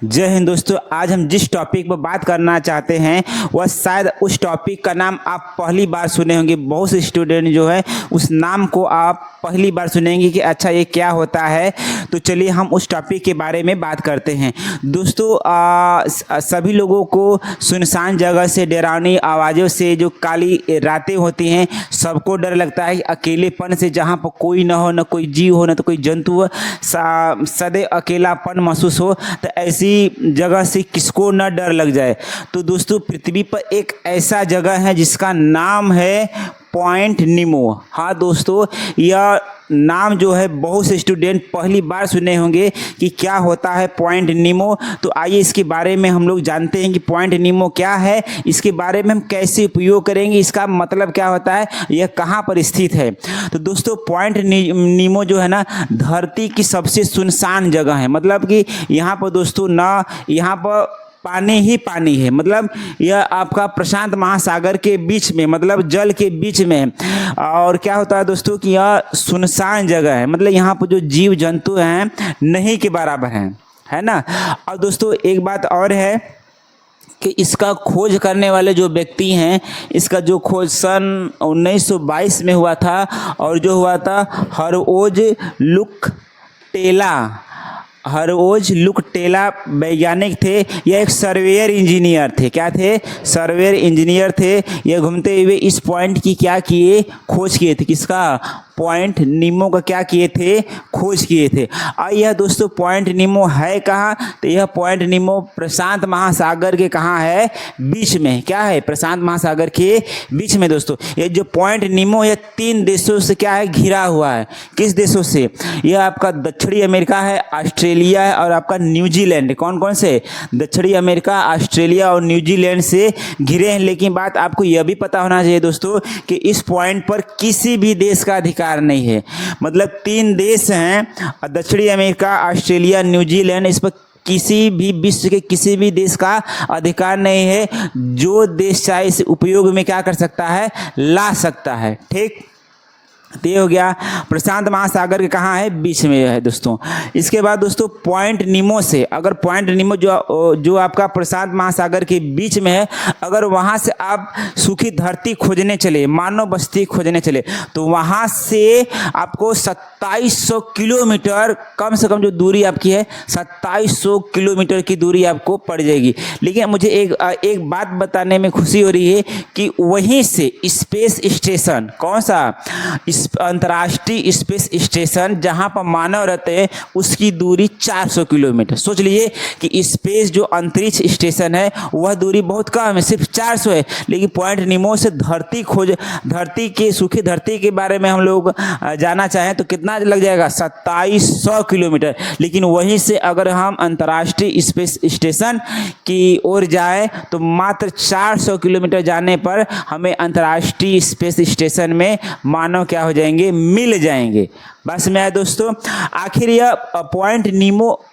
जय हिंद दोस्तों। आज हम जिस टॉपिक पर बात करना चाहते हैं वह शायद उस टॉपिक का नाम आप पहली बार सुने होंगे। बहुत से स्टूडेंट जो है उस नाम को आप पहली बार सुनेंगे कि अच्छा ये क्या होता है। तो चलिए हम उस टॉपिक के बारे में बात करते हैं। दोस्तों सभी लोगों को सुनसान जगह से, डरावनी आवाज़ों से, जो काली रातें होती हैं, सबको डर लगता है। अकेलेपन से, जहाँ पर कोई ना हो, ना कोई जीव हो, ना तो कोई जंतु हो, सदैव अकेलापन महसूस हो, तो ऐसी जगह से किसको न डर लग जाए। तो दोस्तों पृथ्वी पर एक ऐसा जगह है जिसका नाम है पॉइंट नीमो। हाँ दोस्तों, यह नाम जो है बहुत से स्टूडेंट पहली बार सुने होंगे कि क्या होता है पॉइंट नीमो। तो आइए इसके बारे में हम लोग जानते हैं कि पॉइंट नीमो क्या है, इसके बारे में हम कैसे उपयोग करेंगे, इसका मतलब क्या होता है, यह कहाँ पर स्थित है। तो दोस्तों पॉइंट नीमो जो है ना, धरती की सबसे सुनसान जगह है। मतलब कि यहाँ पर दोस्तों ना, यहाँ पर पानी ही पानी है। मतलब यह आपका प्रशांत महासागर के बीच में, मतलब जल के बीच में है। और क्या होता है दोस्तों कि यह सुनसान जगह है। मतलब यहाँ पर जो जीव जंतु हैं नहीं के बराबर हैं, है ना। और दोस्तों एक बात और है कि इसका खोज करने वाले जो व्यक्ति हैं, इसका जो खोज सन 1922 में हुआ था, और जो हुआ था हरोज लुक टेला वैज्ञानिक थे। यह एक सर्वेयर इंजीनियर थे। क्या थे? सर्वेयर इंजीनियर थे। यह घूमते हुए इस पॉइंट की क्या किए, खोज किए थे। किसका? पॉइंट नीमो का क्या किए थे, खोज किए थे। और यह दोस्तों पॉइंट नीमो है कहाँ? तो यह पॉइंट नीमो प्रशांत महासागर के कहाँ है? बीच में। क्या है? प्रशांत महासागर के बीच में। दोस्तों यह जो पॉइंट नीमो, यह 3 देशों से क्या है, घिरा हुआ है। किस देशों से? यह आपका दक्षिणी अमेरिका है, ऑस्ट्रेलिया है, और आपका न्यूजीलैंड। कौन कौन से? दक्षिणी अमेरिका, ऑस्ट्रेलिया और न्यूजीलैंड से घिरे हैं। लेकिन बात आपको यह भी पता होना चाहिए दोस्तों कि इस पॉइंट पर किसी भी देश का अधिकार नहीं है। मतलब 3 देश हैं, दक्षिणी अमेरिका, ऑस्ट्रेलिया, न्यूजीलैंड। इस पर किसी भी विश्व के किसी भी देश का अधिकार नहीं है। जो देश चाहे इसे उपयोग में क्या कर सकता है, ला सकता है। ठीक, तो ये हो गया प्रशांत महासागर के कहाँ है, बीच में है दोस्तों। इसके बाद दोस्तों पॉइंट नीमो से, अगर पॉइंट नीमो जो आपका प्रशांत महासागर के बीच में है, अगर वहाँ से आप सूखी धरती खोजने चले, मानव बस्ती खोजने चले, तो वहाँ से आपको 2700 किलोमीटर कम से कम जो दूरी आपकी है, 2700 किलोमीटर की दूरी आपको पड़ जाएगी। लेकिन मुझे एक बात बताने में खुशी हो रही है कि वहीं से स्पेस स्टेशन, कौन सा? अंतर्राष्ट्रीय स्पेस स्टेशन जहां पर मानव रहते हैं, उसकी दूरी 400 किलोमीटर। सोच लीजिए कि स्पेस जो अंतरिक्ष स्टेशन है वह दूरी बहुत कम है, सिर्फ 400 है। लेकिन पॉइंट नीमो से धरती के सूखी धरती के बारे में हम लोग जाना चाहें तो कितना लग जाएगा? 2700 किलोमीटर। लेकिन वहीं से अगर हम अंतर्राष्ट्रीय स्पेस स्टेशन की ओर जाए तो मात्र 400 किलोमीटर जाने पर हमें अंतर्राष्ट्रीय स्पेस स्टेशन में मानव क्या हो जाएंगे, मिल जाएंगे। बस में आया दोस्तों। आखिर यह पॉइंट नीमो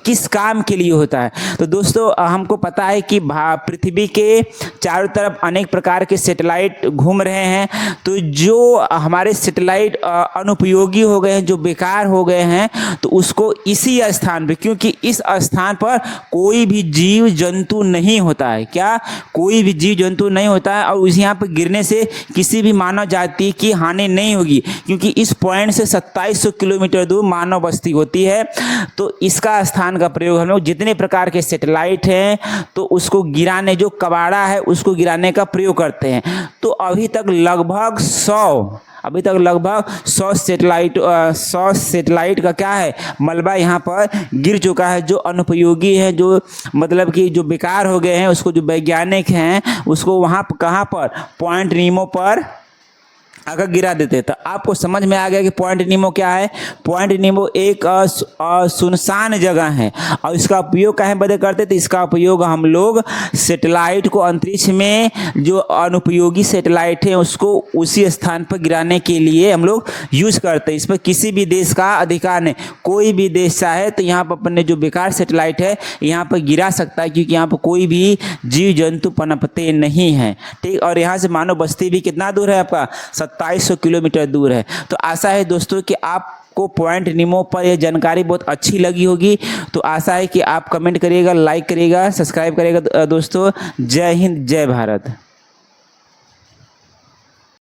किस काम के लिए होता है? तो दोस्तों हमको पता है कि पृथ्वी के चारों तरफ अनेक प्रकार के सैटेलाइट घूम रहे हैं। तो जो हमारे सैटेलाइट अनुपयोगी हो गए हैं, जो बेकार हो गए हैं, तो उसको इसी स्थान पे, क्योंकि इस स्थान पर कोई भी जीव जंतु नहीं होता है। क्या? कोई भी जीव जंतु नहीं होता है। और यहाँ पर गिरने से किसी भी मानव जाति की हानि नहीं होगी, क्योंकि इस पॉइंट से 2700 किलोमीटर दूर मानव बस्ती होती है। तो इसका स्थान का प्रयोग हम लोग जितने प्रकार के सैटेलाइट हैं तो उसको गिराने, जो कबाड़ा है उसको गिराने का प्रयोग करते हैं। तो अभी तक लगभग 100 सैटेलाइट का क्या है, मलबा यहाँ पर गिर चुका है, जो अनुपयोगी है, जो मतलब कि जो बेकार हो गए हैं। उसको जो वैज्ञानिक हैं उसको वहाँ पर, कहाँ पर, पॉइंट नीमो पर अगर गिरा देते। तो आपको समझ में आ गया कि पॉइंट नीमो क्या है। पॉइंट नीमो एक सुनसान जगह है, और इसका उपयोग काहे बदे करते? तो इसका उपयोग हम लोग सैटेलाइट को अंतरिक्ष में, जो अनुपयोगी सैटेलाइट है उसको उसी स्थान पर गिराने के लिए हम लोग यूज़ करते हैं। इस पर किसी भी देश का अधिकार नहीं। कोई भी देश चाहे तो यहाँ पर अपने जो बेकार सैटेलाइट है यहाँ पर गिरा सकता है, क्योंकि यहाँ पर कोई भी जीव जंतु पनपते नहीं हैं। ठीक, और यहाँ से मानव बस्ती भी कितना दूर है आपका? 2700 किलोमीटर दूर है। तो आशा है दोस्तों कि आपको आपको पॉइंट निमो पर यह जानकारी बहुत अच्छी लगी होगी। तो आशा है कि आप कमेंट करिएगा, लाइक करिएगा, सब्सक्राइब करिएगा दोस्तों। जय हिंद, जय भारत।